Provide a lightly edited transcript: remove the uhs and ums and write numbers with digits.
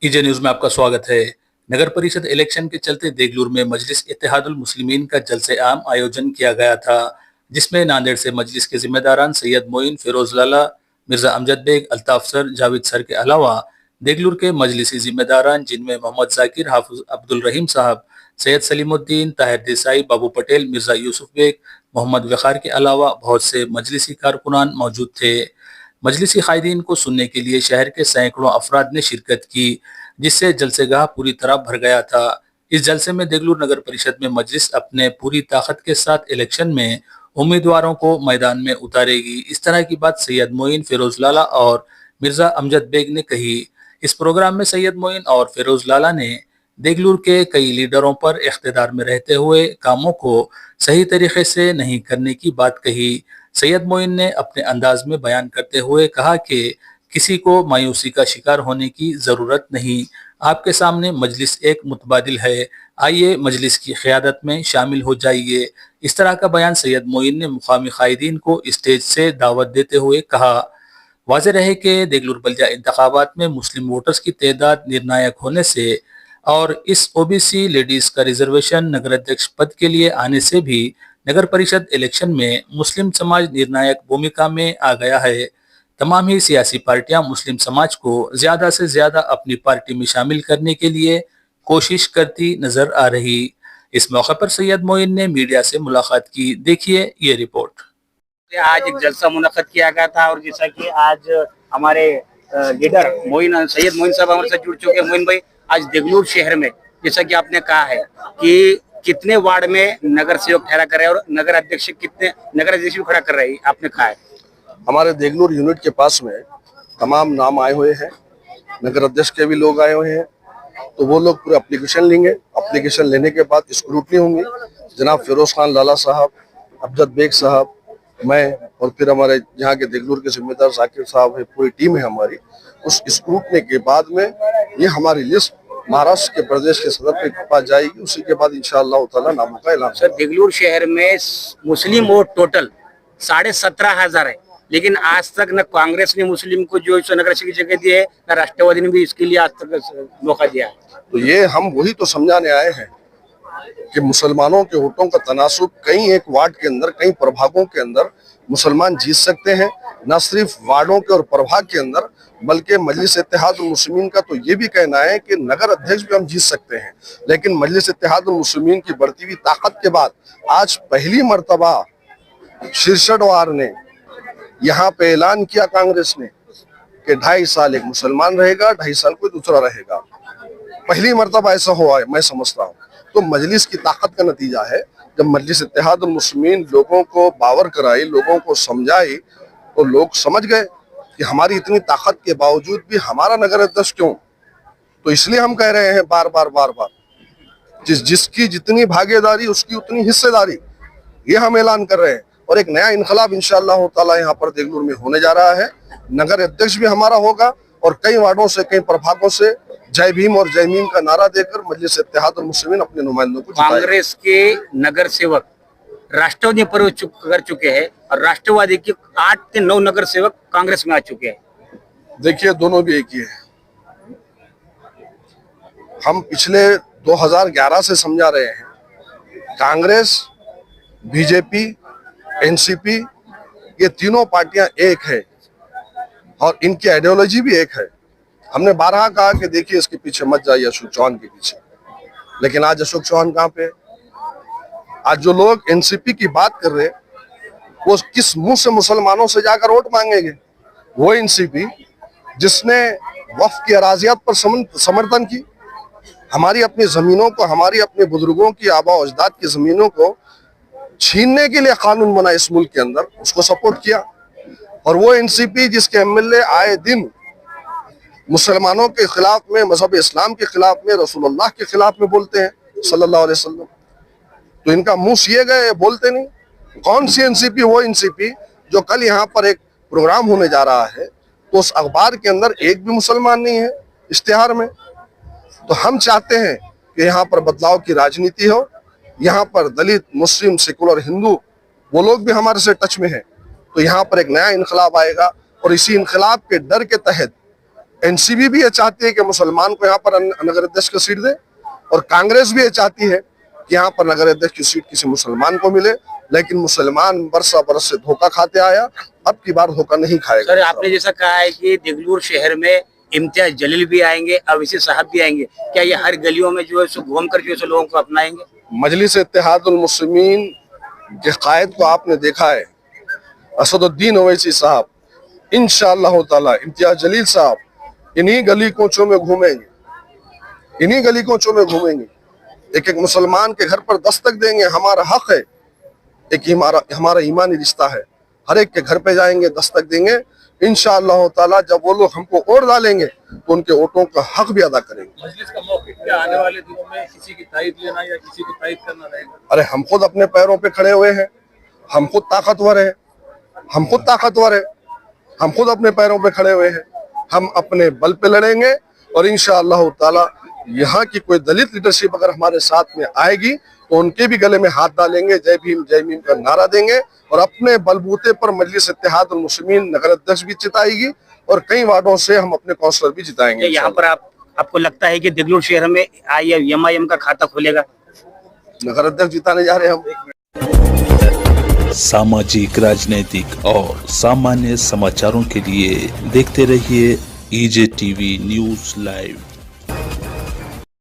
EJ news में आपका स्वागत है। नगर परिषद इलेक्शन के चलते देगलूर में मजलिस इत्तेहादुल मुस्लिमीन का जलसे आम आयोजन किया गया था, जिसमें नांदेड़ से मजलिस के जिम्मेदारान सैयद मोइन, फिरोज लाला, मिर्जा अमजद बेग, अल्ताफ सर, जावेद सर के अलावा देगलूर के मजलिसी जिम्मेदारान जिनमें मोहम्मद जाकिर, हाफिज अब्दुल रहीम साहब, सैयद सलीमुद्दीन, ताहिर देसाई, बाबू पटेल, मिर्जा यूसुफ बेग, मोहम्मद वखार के अलावा बहुत से मजलिसी कारकुनान मौजूद थे। मजलिसी कायदीन को सुनने के लिए शहर के सैकड़ों अफराद ने शिरकत की, जिससे जलसेगाह पूरी तरह भर गया था। इस जलसे में देगलूर नगर परिषद में मजलिस अपने पूरी ताकत के साथ इलेक्शन में उम्मीदवारों को मैदान में उतारेगी। इस तरह की बात सैयद मोइन, फिरोज लाला और मिर्जा अमजद बेग ने कही। इस प्रोग्राम में सैयद मोइन और फिरोज लाला ने देगलूर के कई लीडरों पर इख्तिदार में रहते हुए कामों को सही तरीके से नहीं करने की बात कही। सैयद मोइन ने अपने अंदाज में बयान करते हुए कहा कि किसी को मायूसी का शिकार होने की जरूरत नहीं। आपके सामने मजलिस एक मुतबादिल है, आइए मजलिस की क़यादत में शामिल हो जाइए। इस तरह का बयान सैयद मोइन ने मुकामी कायदीन को स्टेज से दावत देते हुए कहा। वाज़ेह रहे कि देगलूर बल्दिया इंतखाबात में मुस्लिम वोटर्स की तादाद निर्णायक होने से और इस ओबीसी लेडीज का रिजर्वेशन नगर अध्यक्ष पद के लिए आने से भी नगर परिषद इलेक्शन में मुस्लिम समाज निर्णायक भूमिका में आ गया है। तमाम ही सियासी पार्टियां मुस्लिम समाज को ज्यादा से ज्यादा अपनी पार्टी में शामिल करने के लिए कोशिश करती नजर आ रही। इस मौके पर सैयद मोइन ने मीडिया से मुलाकात की। देखिए ये रिपोर्ट। आज एक जलसा मुनक्कद किया गया था और जैसा कि आज हमारे लीडर मोइन, सैयद मोइन साहब हमारे साथ जुड़ चुके हैं। मोइन भाई, आज देगलूर शहर में जैसा कि आपने कहा है कि कितने वार्ड में नगर सेवक ठहरा कर रहे हैं और नगर अध्यक्ष भी खड़ा कर रहे हैं, आपने कहा है। हमारे देगलूर यूनिट के पास में तमाम नाम आए हुए हैं, नगर अध्यक्ष के भी लोग आए हुए हैं। तो वो लोग पूरे एप्लीकेशन लेंगे। एप्लीकेशन लेने के बाद स्क्रूटनी होंगी। जनाब फिरोज खान लाला साहब, अमजद बेग साहब, मैं और फिर हमारे यहाँ के देगलूर के जिम्मेदार जाकिर साहब है, पूरी टीम है हमारी। उस स्क्रूटनी के बाद में ये हमारी लिस्ट महाराष्ट्र के प्रदेश के सदर पे पास जाएगी। उसी के बाद इंशाअल्लाह ताला नामों का ऐलान। सर, देगलूर शहर में मुस्लिम वोट टोटल 17,500 है, लेकिन आज तक न कांग्रेस ने मुस्लिम को जो नगर अध्यक्ष की जगह दी है, न राष्ट्रवादी ने भी इसके लिए आज तक मौका दिया है। तो ये हम वही तो समझाने आए हैं कि मुसलमानों के वोटों का तनासुब कई एक वार्ड के अंदर, कई प्रभागों के अंदर मुसलमान जीत सकते हैं। न सिर्फ वार्डों के और प्रभाग के अंदर, बल्कि मजलिस इत्तेहादुल मुस्लिमीन का तो ये भी कहना है कि नगर अध्यक्ष भी हम जीत सकते हैं। लेकिन मजलिस इत्तेहादुल मुस्लिमीन की बढ़ती हुई ताकत के बाद आज पहली मर्तबा शीर्षदवार ने यहाँ पे ऐलान किया कांग्रेस ने कि 2.5 साल एक मुसलमान रहेगा, 2.5 साल कोई दूसरा रहेगा। पहली मर्तबा ऐसा हुआ है, मैं समझता हूँ। तो मजलिस की ताकत का नतीजा है। जब मजलिस इत्तेहादुल मुस्लिमीन लोगों को बावर कराई, लोगों को समझाई, तो लोग समझ गए कि हमारी इतनी ताकत के बावजूद भी हमारा नगर अध्यक्ष क्यों। तो इसलिए हम कह रहे हैं बार बार जिसकी जितनी भागीदारी उसकी उतनी हिस्सेदारी, ये हम ऐलान कर रहे हैं। और एक नया इनकलाब इंशाअल्लाह ताला यहाँ पर देगलूर में होने जा रहा है। नगर अध्यक्ष भी हमारा होगा और कई वार्डों से, कई प्रभागों से जय भीम और जय मीम का नारा देकर मजलिस इत्तेहादुल मुस्लिमीन अपने नुमाइंदों को जिताएगा। कांग्रेस के नगर सेवक राष्ट्रवादी पर कर चुके हैं और राष्ट्रवादी के 8 से 9 नगर सेवक कांग्रेस में आ चुके हैं। देखिए, दोनों भी एक ही है। हम पिछले 2011 से समझा रहे हैं, कांग्रेस, बीजेपी, एनसीपी, ये तीनों पार्टियां एक है और इनकी आइडियोलॉजी भी एक है। हमने 12 कहा कि देखिए इसके पीछे मत जाइए, अशोक चौहान के पीछे। लेकिन आज अशोक चौहान कहाँ पे? आज जो लोग एनसीपी की बात कर रहे हैं, वो किस मुंह से मुसलमानों से जाकर वोट मांगेंगे? वो एनसीपी जिसने वक्फ की अराजियात पर समर्थन की, हमारी अपनी जमीनों को, हमारी अपने बुजुर्गों की, आबा अजदाद की जमीनों को छीनने के लिए कानून बना इस मुल्क के अंदर, उसको सपोर्ट किया। और वो एनसीपी जिसके एमएलए आए दिन मुसलमानों के खिलाफ में, मजहब इस्लाम के खिलाफ में, रसूलुल्लाह के खिलाफ में बोलते हैं सल्लल्लाहु अलैहि वसल्लम। तो इनका मुंह सिए गए, बोलते नहीं। कौन सी एनसीपी? वो एनसीपी जो कल यहाँ पर एक प्रोग्राम होने जा रहा है, तो उस अखबार के अंदर एक भी मुसलमान नहीं है इश्तिहार में। तो हम चाहते हैं कि यहाँ पर बदलाव की राजनीति हो। यहाँ पर दलित, मुस्लिम, सेकुलर, हिंदू, वो लोग भी हमारे से टच में हैं। तो यहाँ पर एक नया इनकलाब आएगा और इसी इनकलाब के डर के तहत एनसीपी भी ये चाहती है कि मुसलमान को यहाँ पर नगर अध्यक्ष की सीट दे, और कांग्रेस भी ये चाहती है कि यहाँ पर नगर अध्यक्ष की सीट किसी मुसलमान को मिले, लेकिन मुसलमान बरसा बरस से धोखा खाते आया, अब की बार धोखा नहीं खाएगा। सर आपने जैसा कहा है कि देगलूर शहर में इम्तियाज जलील भी आएंगे, अवैसी साहब भी आएंगे, क्या ये हर गलियों में जो है सो घूम कर जो है सो लोगों को अपनाएंगे? मजलिस इत्तेहादुल मुस्लिमीन के कायद को आपने देखा है, असदुद्दीन ओवैसी साहब, इंशाअल्लाह ताला इम्तियाज जलील साहब इन्हीं गली कोचों में घूमेंगे, इन्हीं गली कोचों में घूमेंगे, एक एक मुसलमान के घर पर दस्तक देंगे। हमारा हक है, एक हमारा ईमानी रिश्ता है, हर एक के घर पे जाएंगे, दस्तक देंगे। इंशाअल्लाह ताला जब वो लोग हमको वोट डालेंगे तो उनके वोटों का हक भी अदा करेंगे। मजलिस का मौक़िफ़ क्या आने वाले दिनों में किसी की तायद लेना या किसी को तायद करना रहेगा? अरे हम खुद अपने पैरों पे खड़े हुए हैं, हम खुद ताकतवर है, हम खुद ताकतवर है, हम खुद अपने पैरों पे खड़े हुए हैं, हम अपने बल पे लड़ेंगे। और इंशाअल्लाह ताला यहाँ की कोई दलित लीडरशिप अगर हमारे साथ में आएगी तो उनके भी गले में हाथ डालेंगे, जय भीम का नारा देंगे, और अपने बलबूते पर मजलिस इत्तेहादुल मुस्लिमीन नगर अध्यक्ष भी जिताएगी और कई वार्डों से हम अपने काउंसलर भी जिताएंगे। यहाँ पर आपको लगता है कि देगलूर शहर में एमआईएम का खाता खुलेगा? नगर अध्यक्ष जिताने जा रहे हैं हम। सामाजिक, राजनीतिक और सामान्य समाचारों के लिए देखते रहिए EJ टीवी न्यूज लाइव।